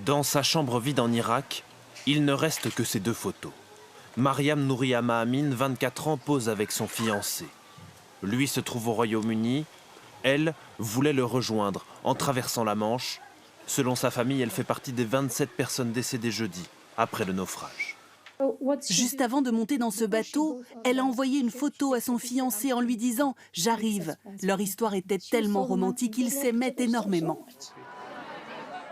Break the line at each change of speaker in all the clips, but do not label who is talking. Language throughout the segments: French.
Dans sa chambre vide en Irak, il ne reste que ces deux photos. Mariam Nouriama Amin, 24 ans, pose avec son fiancé. Lui se trouve au Royaume-Uni. Elle voulait le rejoindre en traversant la Manche. Selon sa famille, elle fait partie des 27 personnes décédées jeudi, après le naufrage.
Juste avant de monter dans ce bateau, elle a envoyé une photo à son fiancé en lui disant « J'arrive ». Leur histoire était tellement romantique, ils s'aimaient énormément.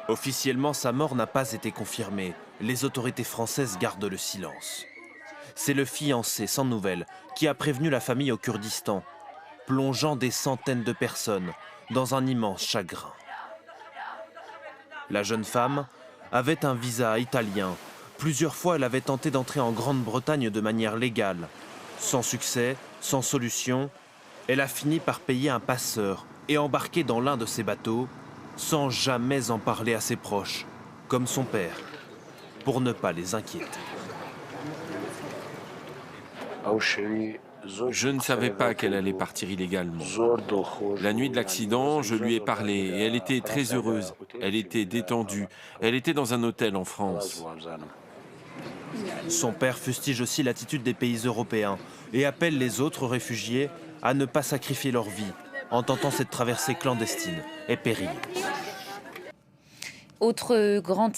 Officiellement, sa mort n'a pas été confirmée. Les autorités françaises gardent le silence. C'est le fiancé, sans nouvelles, qui a prévenu la famille au Kurdistan, plongeant des centaines de personnes dans un immense chagrin. La jeune femme avait un visa italien. Plusieurs fois, elle avait tenté d'entrer en Grande-Bretagne de manière légale. Sans succès, sans solution, elle a fini par payer un passeur et embarquer dans l'un de ses bateaux, sans jamais en parler à ses proches, comme son père, pour ne pas les inquiéter.
Je ne savais pas qu'elle allait partir illégalement. La nuit de l'accident, je lui ai parlé et elle était très heureuse. Elle était détendue. Elle était dans un hôtel en France.
Son père fustige aussi l'attitude des pays européens et appelle les autres réfugiés à ne pas sacrifier leur vie en tentant cette traversée clandestine et périlleuse.
Autre grand